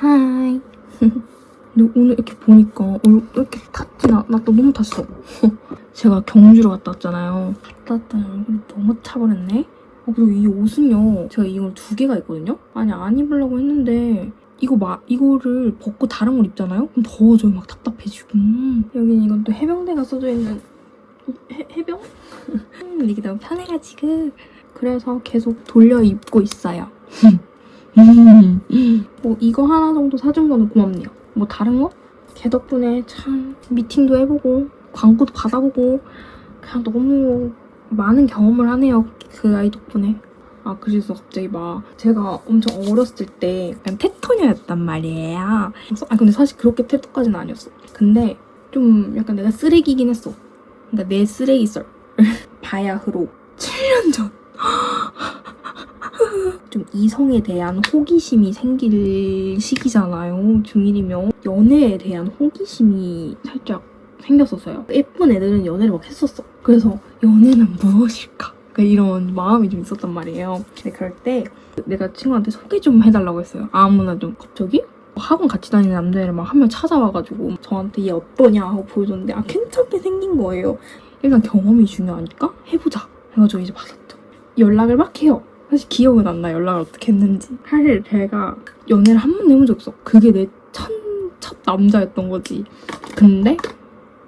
하이. 근데 오늘 이렇게 보니까 이렇게 탔지? 나 또 너무 탔어. 제가 경주를 갔다 왔잖아요. 갔다 왔더니 얼굴이 너무 타버렸네. 그리고 이 옷은요, 제가 이걸 2개가 있거든요? 아니, 안 입으려고 했는데 이거를 벗고 다른 걸 입잖아요? 그럼 더워져요. 막 답답해지고. 여긴 이건 또 해병대가 써져 있는 해병? 이게 너무 편해가지고 그래서 계속 돌려 입고 있어요. 뭐 이거 하나 정도 사준 거는 고맙네요. 뭐 다른 거? 걔 덕분에 참 미팅도 해보고 광고도 받아보고 그냥 너무 많은 경험을 하네요. 그 아이 덕분에. 그래서 갑자기 막 제가 엄청 어렸을 때 약간 테토녀였단 말이에요. 근데 사실 그렇게 테토까지는 아니었어. 근데 좀 약간 내가 쓰레기긴 했어. 그러니까 내 쓰레기 썰. 바야흐로 7년 전. 좀 이성에 대한 호기심이 생길 시기잖아요. 중1이면 연애에 대한 호기심이 살짝 생겼었어요. 예쁜 애들은 연애를 막 했었어. 그래서 연애는 무엇일까? 이런 마음이 좀 있었단 말이에요. 근데 그럴 때 내가 친구한테 소개 좀 해달라고 했어요. 아무나 좀 갑자기 학원 같이 다니는 남자애를 막 한 명 찾아와가지고 저한테 얘 어떠냐 하고 보여줬는데 괜찮게 생긴 거예요. 일단 경험이 중요하니까 해보자 해가지고 이제 받았죠. 연락을 막 해요. 사실 기억은 안 나. 연락을 어떻게 했는지. 사실 제가 연애를 한 번도 해본 적 없어. 그게 내 첫 남자였던 거지. 근데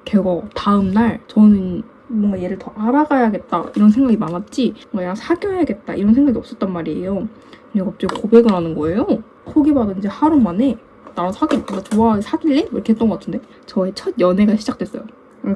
걔가 다음날 저는 뭔가 얘를 더 알아가야겠다 이런 생각이 많았지 뭔가 얘랑 사귀어야겠다 이런 생각이 없었단 말이에요. 근데 갑자기 고백을 하는 거예요. 소개받은 지 하루 만에 나랑 사귈래? 이렇게 했던 것 같은데 저의 첫 연애가 시작됐어요.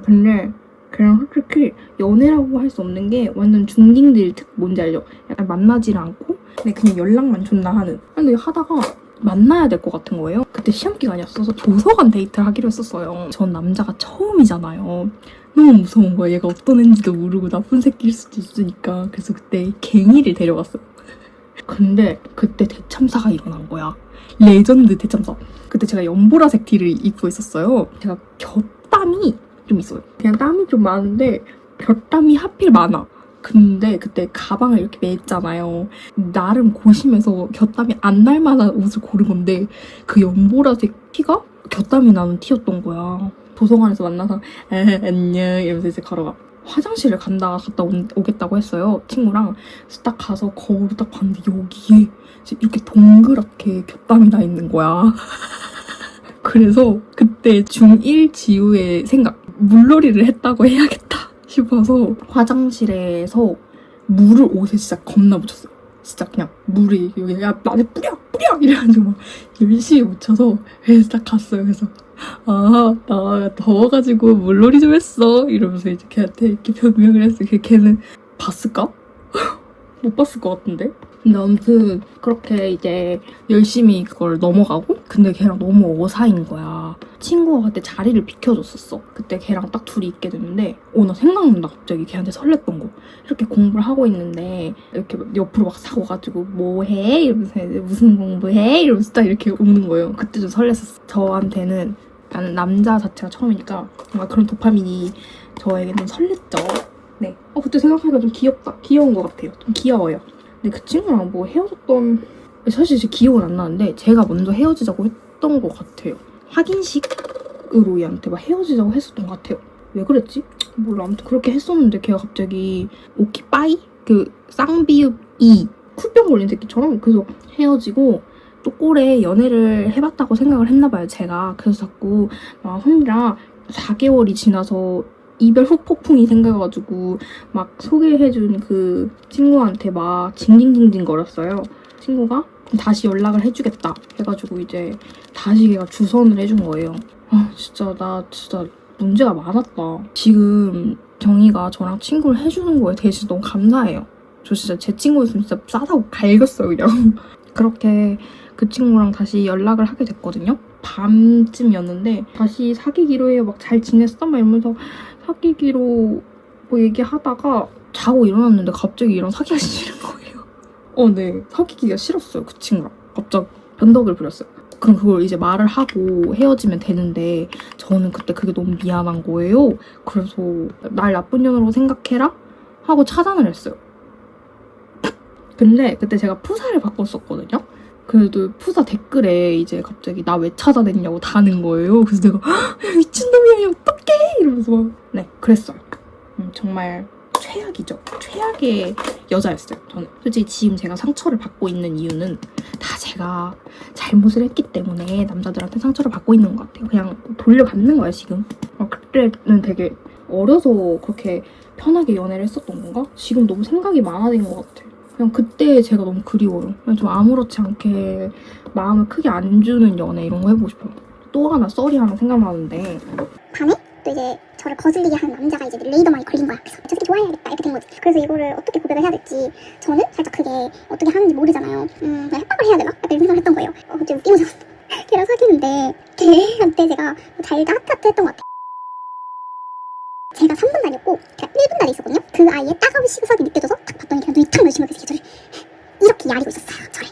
근데 그냥 솔직히 연애라고 할 수 없는 게 완전 중딩들 뭔지 알죠? 약간 만나지를 않고 근데 그냥 연락만 존나 하는. 근데 하다가 만나야 될 것 같은 거예요. 그때 시험 기간이었어서 도서관 데이트를 하기로 했었어요. 전 남자가 처음이잖아요. 너무 무서운 거야. 얘가 어떤 애인지도 모르고 나쁜 새끼일 수도 있으니까. 그래서 그때 갱이를 데려갔어요. 근데 그때 대참사가 일어난 거야. 레전드 대참사. 그때 제가 연보라색 티를 입고 있었어요. 제가 곁땀이 좀 있어요. 그냥 땀이 좀 많은데 곁땀이 하필 많아. 근데 그때 가방을 이렇게 맸잖아요. 나름 고심해서 곁땀이 안 날 만한 옷을 고른 건데 그 연보라색 티가 곁땀이 나는 티였던 거야. 도서관에서 만나서 안녕 이러면서 이제 걸어가. 화장실을 갔다 오겠다고 했어요. 친구랑. 그래서 딱 가서 거울을 딱 봤는데 여기에 이렇게 동그랗게 곁땀이 나 있는 거야. 그래서 그때 중1 지우의 생각. 물놀이를 했다고 해야겠다 싶어서 화장실에서 물을 옷에 진짜 겁나 묻혔어요. 진짜 그냥 물이 여기 야 나한테 뿌려 이래가지고 막 열심히 묻혀서 그래서 딱 갔어요. 그래서 나 더워가지고 물놀이 좀 했어 이러면서 이제 걔한테 이렇게 변명을 했어요. 걔는 봤을까? 못 봤을 것 같은데? 근데 아무튼 그렇게 이제 열심히 그걸 넘어가고 근데 걔랑 너무 어사인 거야. 친구가 그때 자리를 비켜줬었어. 그때 걔랑 딱 둘이 있게 됐는데 나 생각난다 갑자기 걔한테 설렜던 거. 이렇게 공부를 하고 있는데 이렇게 옆으로 막 사고가지고 뭐해? 이러면서 무슨 공부해? 이러면서 딱 이렇게 오는 거예요. 그때 좀 설렜었어. 저한테는 나는 남자 자체가 처음이니까 뭔가 그런 도파민이 저에게는 설렜죠. 네. 그때 생각하니까 좀 귀여운 것 같아요. 좀 귀여워요. 근데 그 친구랑 뭐 헤어졌던 사실 제 기억은 안 나는데 제가 먼저 헤어지자고 했던 것 같아요. 확인식으로 얘한테 막 헤어지자고 했었던 것 같아요. 왜 그랬지? 몰라. 아무튼 그렇게 했었는데 걔가 갑자기 오키빠이? 그 쌍비읍 이 쿨병 걸린 새끼처럼 그래서 헤어지고 또 꼴에 연애를 해봤다고 생각을 했나봐요. 제가. 그래서 자꾸 막 혼자 4개월이 지나서 이별 후폭풍이 생겨가지고 막 소개해준 그 친구한테 막 징징징징 거렸어요. 친구가 다시 연락을 해주겠다 해가지고 이제 다시 걔가 주선을 해준 거예요. 진짜 나 진짜 문제가 많았다. 지금 정이가 저랑 친구를 해주는 거에 대해서 너무 감사해요. 저 진짜 제 친구였으면 진짜 싸다고 갈겼어요 그냥. 그렇게 그 친구랑 다시 연락을 하게 됐거든요. 밤쯤이었는데 다시 사귀기로 해요. 막 잘 지냈어? 막 이러면서 사귀기로 뭐 얘기하다가 자고 일어났는데 갑자기 이랑 사귀기 싫은 거예요. 네. 사귀기가 싫었어요. 그 친구랑. 갑자기 변덕을 부렸어요. 그럼 그걸 이제 말을 하고 헤어지면 되는데 저는 그때 그게 너무 미안한 거예요. 그래서 날 나쁜 년으로 생각해라? 하고 차단을 했어요. 근데 그때 제가 푸사를 바꿨었거든요. 그래도 푸사 댓글에 이제 갑자기 나 왜 찾아냈냐고 다는 거예요. 그래서 내가 미친놈이야 어떡해 이러면서 네 그랬어요. 정말 최악이죠. 최악의 여자였어요. 저는 솔직히 지금 제가 상처를 받고 있는 이유는 다 제가 잘못을 했기 때문에 남자들한테 상처를 받고 있는 것 같아요. 그냥 돌려받는 거야 지금. 그때는 되게 어려서 그렇게 편하게 연애를 했었던 건가? 지금 너무 생각이 많아진 것 같아. 그냥 그때 제가 너무 그리워요. 그냥 좀 아무렇지 않게 마음을 크게 안 주는 연애 이런 거 해보고 싶어요. 또 하나 썰이 하나 생각나는데 밤에 또 이제 저를 거슬리게 하는 남자가 이제 레이더망이 걸린 거야. 그래서 저 새끼 좋아해야겠다 이렇게 된 거지. 그래서 이거를 어떻게 고백을 해야 될지 저는 살짝 그게 어떻게 하는지 모르잖아요. 그냥 협박을 해야 되나? 약간 이런 생각을 했던 거예요. 좀 웃기면서 걔랑 사귀는데 걔한테 제가 달다 하트 했던 것 같아요. 제가 3분 달이었고 걔가 1분 달에 있었거든요. 그 아이의 따가운 시구석이 느껴져서 딱 봤더니 그냥 눈이 탁 마주치면서 저를 이렇게 야리고 있었어요. 저를.